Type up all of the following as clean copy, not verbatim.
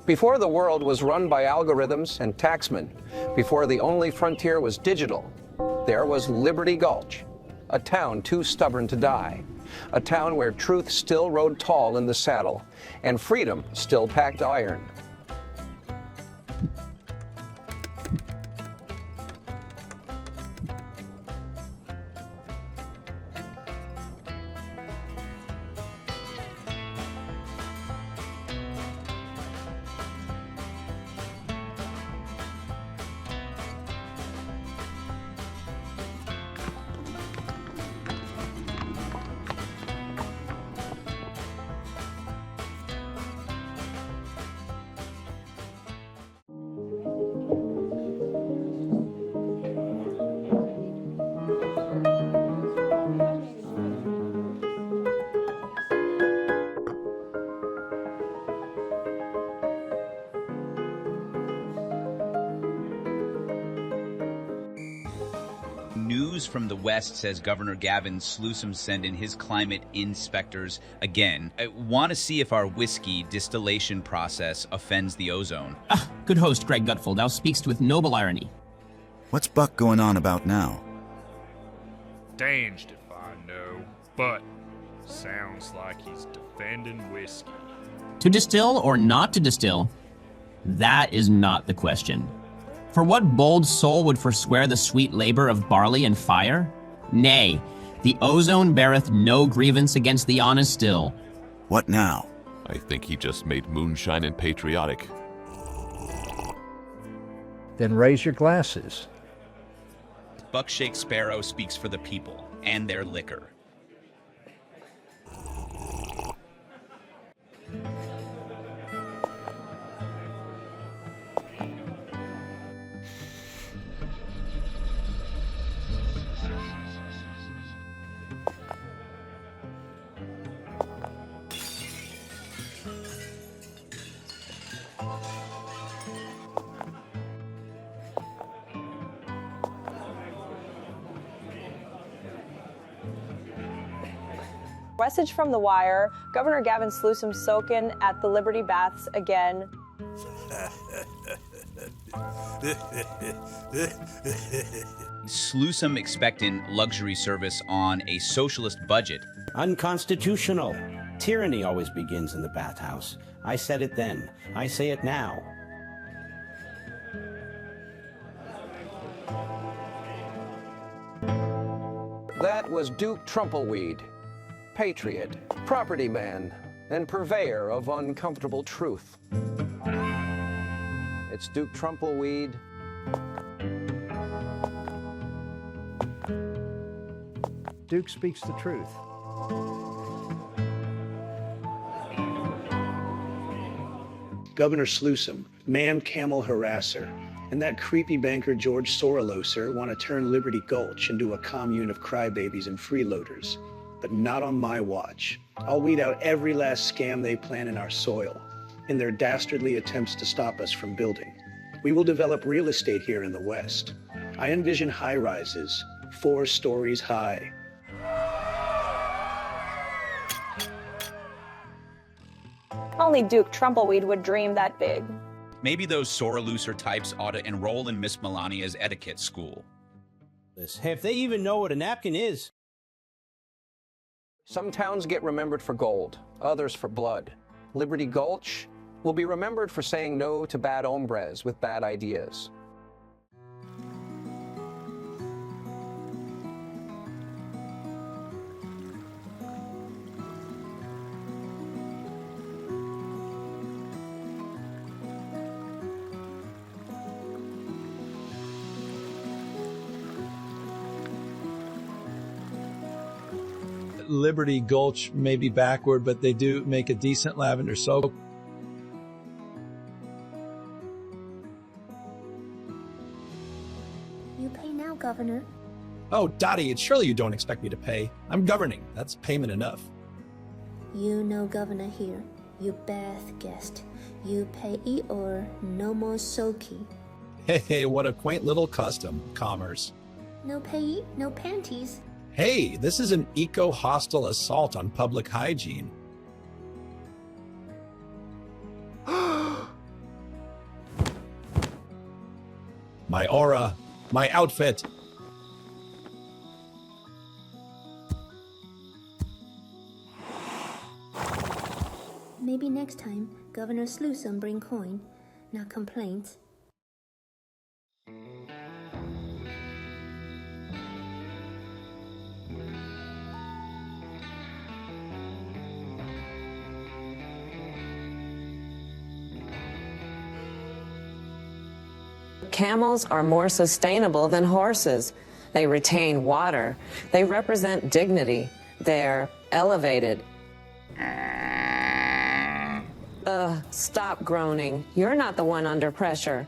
Before the world was run by algorithms and taxmen, before the only frontier was digital, there was Liberty Gulch, a town too stubborn to die, a town where truth still rode tall in the saddle and freedom still packed iron. News from the West says Governor Gavin Newsom sent in his climate inspectors again. I want to see if our whiskey distillation process offends the ozone. Good host Greg Gutful now speaks with noble irony. What's Buck going on about now? Danged if I know, but sounds like he's defending whiskey. To distill or not to distill? That is not the question. For what bold soul would forswear the sweet labor of barley and fire? Nay, the ozone beareth no grievance against the honest still. What now? I think he just made moonshine and patriotic. Then raise your glasses. Buck Shakespeare speaks for the people and their liquor. Message from The Wire, Governor Gavin Newsom soaking at the Liberty Baths again. Newsom expecting luxury service on a socialist budget. Unconstitutional. Tyranny always begins in the bathhouse. I said it then. I say it now. That was Duke Trumpleweed, patriot, property man, and purveyor of uncomfortable truth. It's Duke Trumpleweed. Duke speaks the truth. Governor Newsom, man-camel harasser, and that creepy banker George Soroloser want to turn Liberty Gulch into a commune of crybabies and freeloaders. But not on my watch. I'll weed out every last scam they plan in our soil, in their dastardly attempts to stop us from building. We will develop real estate here in the West. I envision high-rises, 4 stories high. Only Duke Trumpleweed would dream that big. Maybe those Soroloser types ought to enroll in Miss Melania's Etiquette School. Hey, if they even know what a napkin is. Some towns get remembered for gold, others for blood. Liberty Gulch will be remembered for saying no to bad hombres with bad ideas. Liberty Gulch may be backward, but they do make a decent lavender soap. You pay now, Governor. Oh, Dottie, surely you don't expect me to pay. I'm governing. That's payment enough. You know Governor here. You bath guest. You pay or no more soaky. Hey, what a quaint little custom, commerce. No pay, no panties. Hey, this is an eco-hostile assault on public hygiene. my aura, my outfit. Maybe next time, Governor Newsom bring coin, not complaints. Camels are more sustainable than horses. They retain water. They represent dignity. They're elevated. Stop groaning. You're not the one under pressure.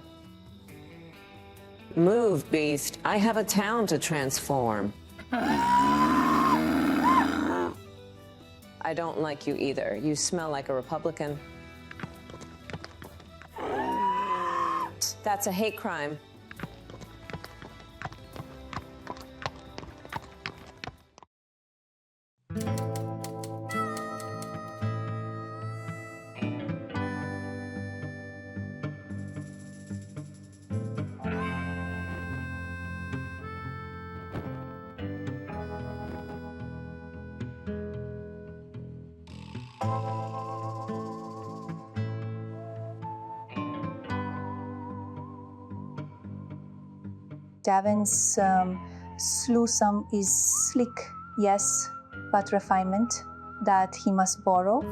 Move, beast. I have a town to transform. I don't like you either. You smell like a Republican. That's a hate crime. Gavin's Newsom is slick, yes, but refinement that he must borrow.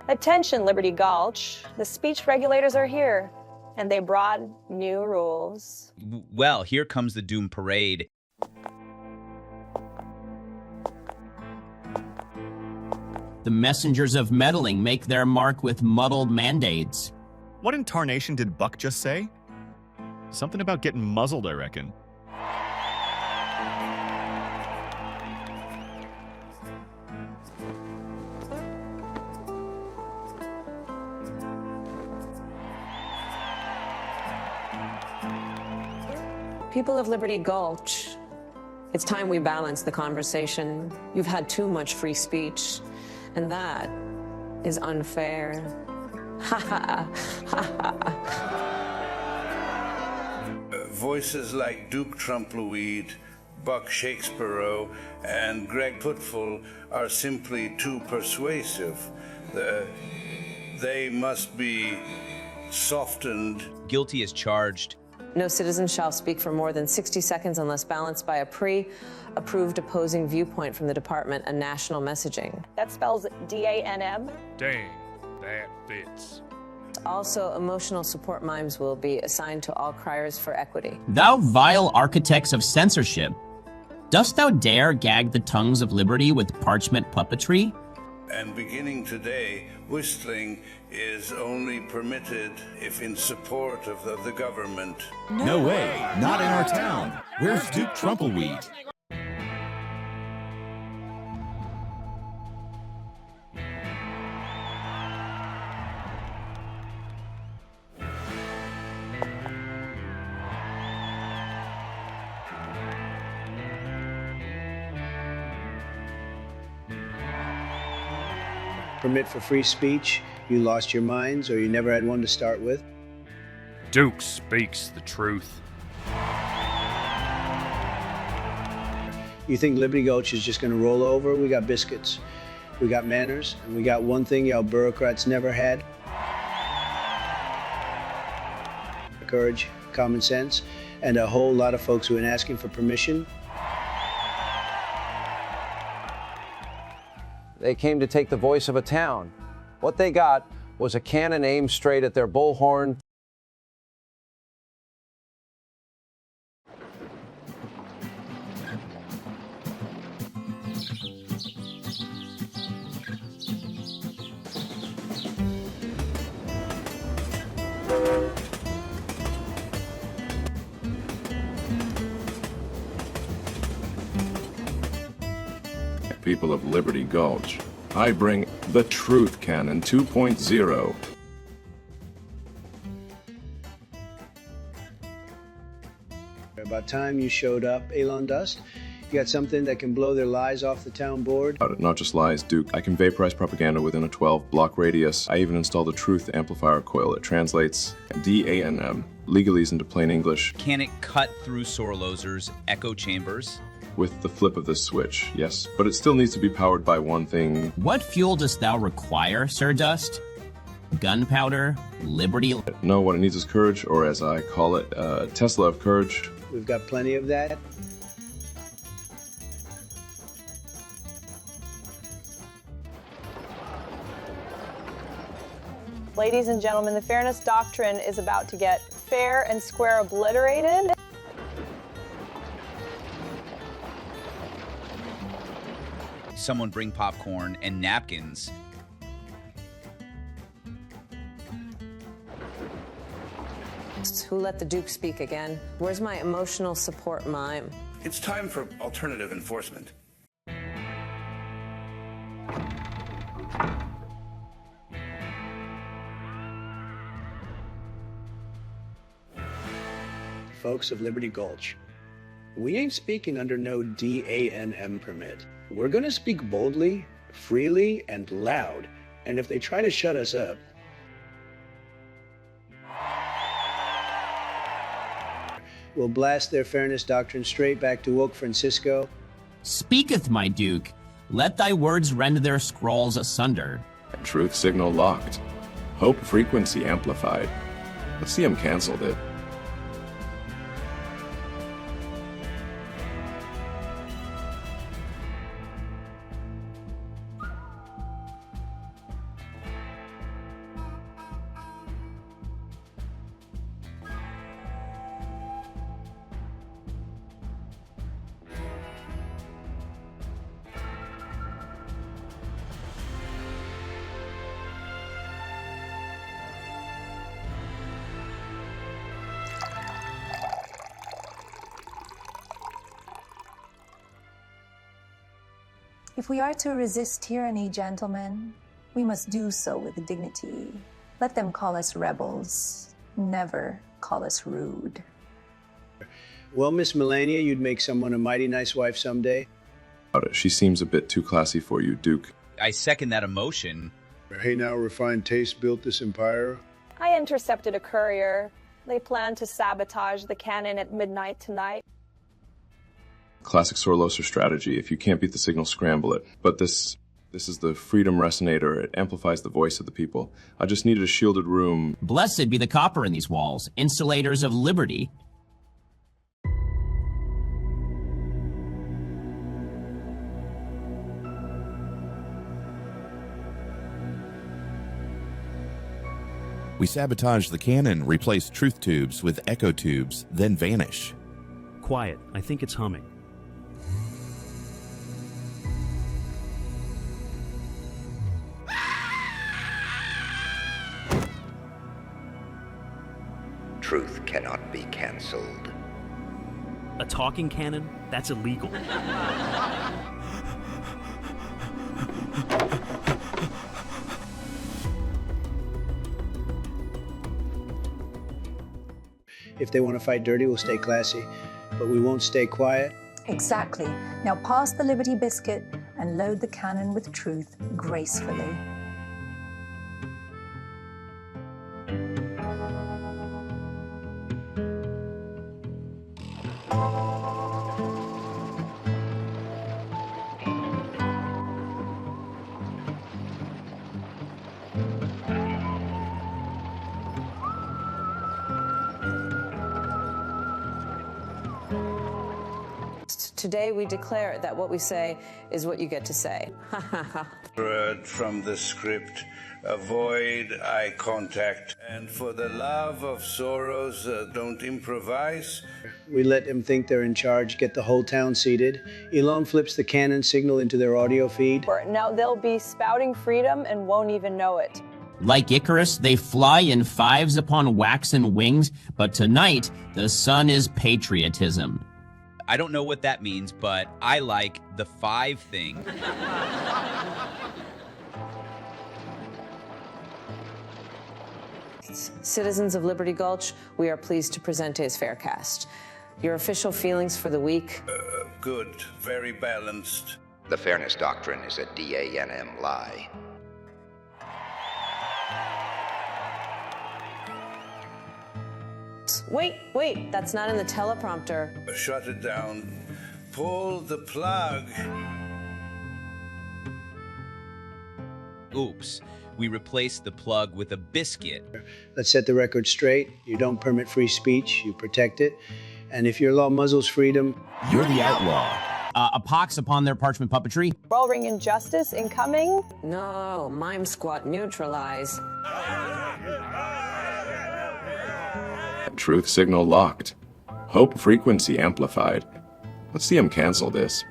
Attention, Liberty Gulch. The speech regulators are here, and they brought new rules. Well, here comes the doom parade. The messengers of meddling make their mark with muddled mandates. What in tarnation did Buck just say? Something about getting muzzled, I reckon. People of Liberty Gulch, it's time we balance the conversation. You've had too much free speech, and that is unfair. Ha ha ha ha. Voices like Duke Trumpleweed, Buck Shakespeare, and Greg Footful are simply too persuasive. They must be softened. Guilty as charged. No citizen shall speak for more than 60 seconds unless balanced by a pre-approved opposing viewpoint from the Department of National Messaging. That spells D-A-N-M. Dang, that fits. Also, emotional support mimes will be assigned to all criers for equity. Thou vile architects of censorship, dost thou dare gag the tongues of liberty with parchment puppetry? And beginning today, whistling is only permitted if in support of the government. No way, not in our town. Where's Duke Trumpleweed? Permit for free speech, you lost your minds or you never had one to start with. Duke speaks the truth. You think Liberty Gulch is just gonna roll over? We got biscuits, we got manners, and we got one thing y'all bureaucrats never had. Courage, common sense, and a whole lot of folks who ain't asking for permission. They came to take the voice of a town. What they got Was a cannon aimed straight at their bullhorn? People of Liberty Gulch, I bring the Truth Cannon 2.0. About time you showed up, Elon Musk. You got something that can blow their lies off the town board? Not just lies, Duke. I can vaporize propaganda within a 12-block radius. I even installed a truth amplifier coil. It translates DANM, legalese into plain English. Can it cut through Sorolozer's echo chambers? With the flip of this switch, yes. But it still needs to be powered by one thing. What fuel dost thou require, Sir Dust? Gunpowder? Liberty? No, what it needs is courage, or as I call it, Tesla of courage. We've got plenty of that. Ladies and gentlemen, the fairness doctrine is about to get fair and square obliterated. Someone bring popcorn and napkins. Who let the Duke speak again? Where's my emotional support mime? It's time for alternative enforcement. Folks of Liberty Gulch, we ain't speaking under no DANM permit. We're gonna speak boldly, freely, and loud, and if they try to shut us up, we'll blast their fairness doctrine straight back to woke Francisco. Speaketh my Duke, let thy words rend their scrolls asunder. Truth signal locked. Hope frequency amplified. Let's see him canceled it. If we are to resist tyranny, gentlemen, we must do so with dignity. Let them call us rebels. Never call us rude. Well, Miss Melania, you'd make someone a mighty nice wife someday. She seems a bit too classy for you, Duke. I second that emotion. Hey, now refined taste built this empire. I intercepted a courier. They plan to sabotage the cannon at midnight tonight. Classic Soroloser strategy. If you can't beat the signal, scramble it. But this is the Freedom Resonator. It amplifies the voice of the people. I just needed a shielded room. Blessed be the copper in these walls, insulators of liberty. We sabotage the cannon, replace truth tubes with echo tubes, then vanish. Quiet. I think it's humming. Truth cannot be cancelled. A talking cannon? That's illegal. If they want to fight dirty, we'll stay classy, but we won't stay quiet. Exactly. Now pass the Liberty biscuit and load the cannon with truth gracefully. Today we declare that what we say is what you get to say. Word from the script, avoid eye contact, and for the love of Soros, don't improvise. We let them think they're in charge, get the whole town seated. Elon flips the cannon signal into their audio feed. Now they'll be spouting freedom and won't even know it. Like Icarus, they fly in fives upon waxen wings, but tonight, the sun is patriotism. I don't know what that means, but I like the 5 thing. Citizens of Liberty Gulch, we are pleased to present today's Faircast. Your official feelings for the week? Good, very balanced. The fairness doctrine is a DANM lie. Wait, that's not in the teleprompter. Shut it down. Pull the plug. Oops, we replaced the plug with a biscuit. Let's set the record straight. You don't permit free speech, you protect it. And if your law muzzles freedom, you're the outlaw. A pox upon their parchment puppetry. Bell ring injustice incoming. No, mime squat neutralize. Truth signal locked. Hope frequency amplified. Let's see him cancel this.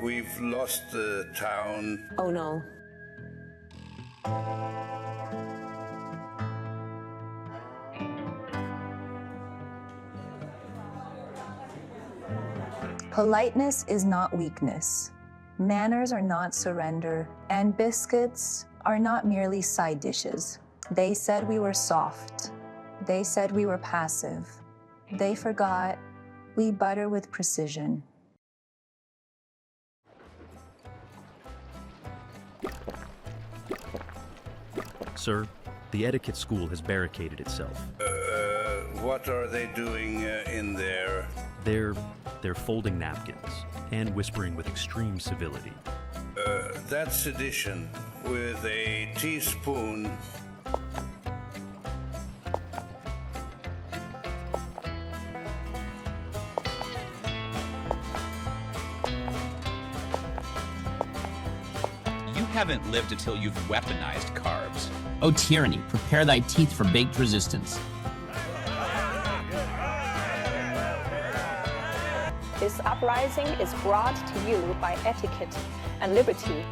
We've lost the town. Oh no. Politeness is not weakness. Manners are not surrender, and biscuits are not merely side dishes. They said we were soft. They said we were passive. They forgot we butter with precision. Sir, the Etiquette School has barricaded itself. What are they doing in there? They're folding napkins and whispering with extreme civility. That's sedition with a teaspoon. You haven't lived until you've weaponized carbs. O tyranny, prepare thy teeth for baked resistance. This uprising is brought to you by Etiquette and Liberty.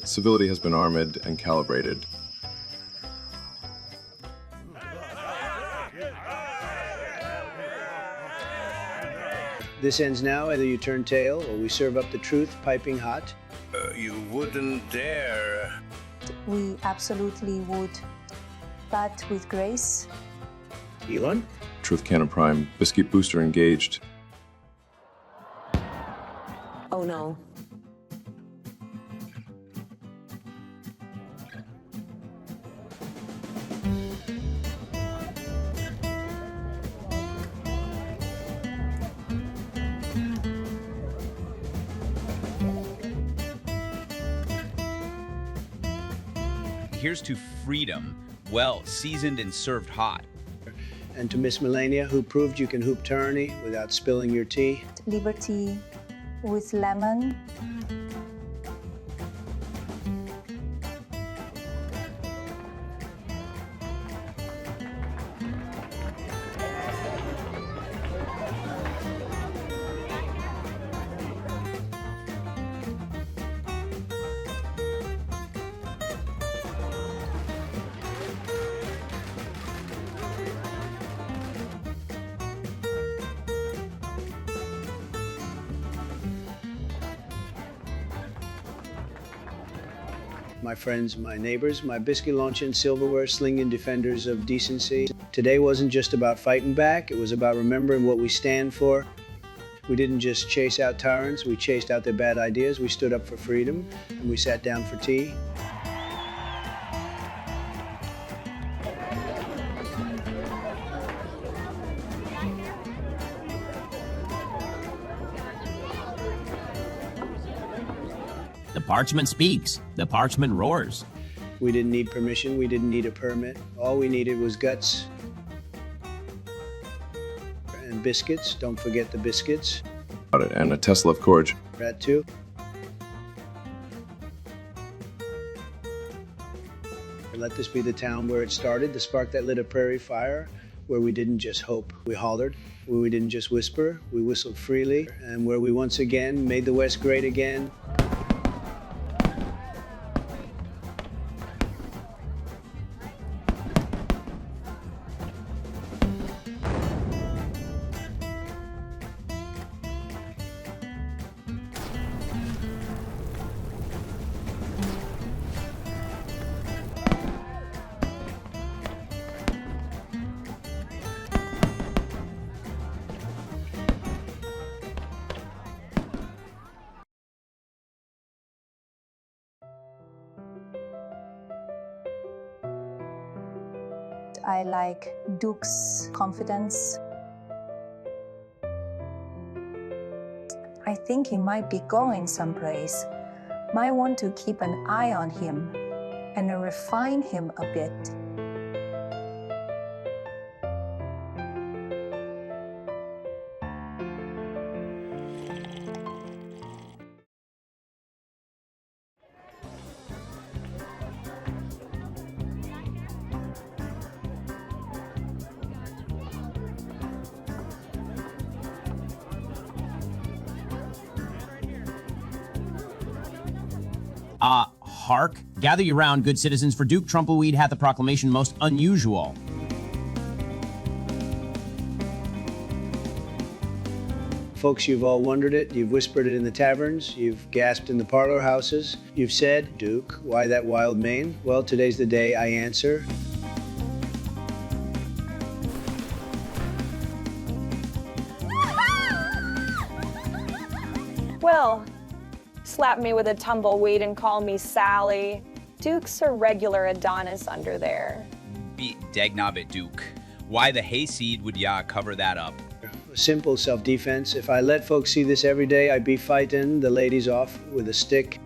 Civility has been armored and calibrated. this ends now. Either you turn tail or we serve up the truth piping hot. You wouldn't dare. We absolutely would, but with grace. Elon? Truth Cannon Prime. Biscuit Booster engaged. Oh no. Here's to freedom, well seasoned and served hot. And to Miss Melania, who proved you can hoop tyranny without spilling your tea. Liberty with lemon. My friends, my neighbors, my biscuit launching, silverware slinging defenders of decency. Today wasn't just about fighting back, it was about remembering what we stand for. We didn't just chase out tyrants, we chased out their bad ideas, we stood up for freedom, and we sat down for tea. parchment speaks. The parchment roars. We didn't need permission. We didn't need a permit. All we needed was guts and biscuits. Don't forget the biscuits. And a Tesla of courage. That too. Let this be the town where it started, the spark that lit a prairie fire, where we didn't just hope, we hollered, where we didn't just whisper, we whistled freely, and where we once again made the West great again. I like Duke's confidence. I think he might be going someplace. Might want to keep an eye on him and refine him a bit. Hark, gather you round, good citizens, for Duke Trumpleweed hath a proclamation most unusual. Folks, you've all wondered it. You've whispered it in the taverns. You've gasped in the parlor houses. You've said, Duke, why that wild mane? Well, today's the day I answer. Well, slap me with a tumbleweed and call me Sally. Duke's a regular Adonis under there. Be dagnabbit, Duke. Why the hayseed would ya cover that up? Simple self-defense. If I let folks see this every day, I'd be fighting the ladies off with a stick.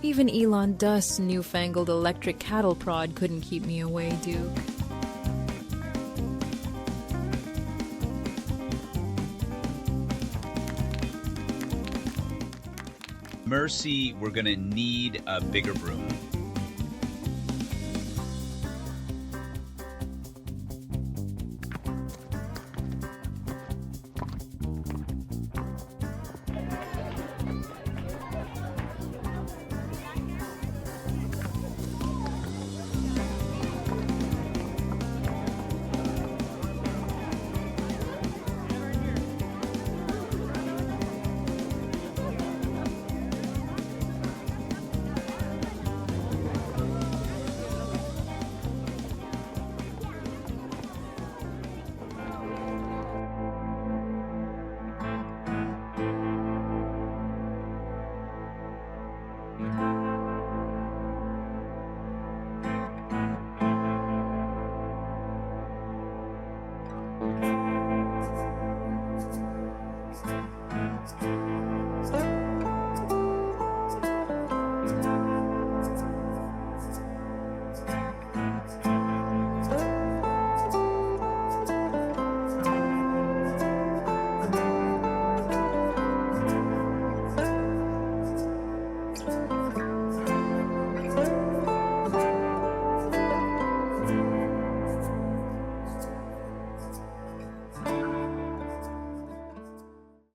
Even Elon Musk's newfangled electric cattle prod couldn't keep me away, Duke. Mercy, we're gonna need a bigger broom.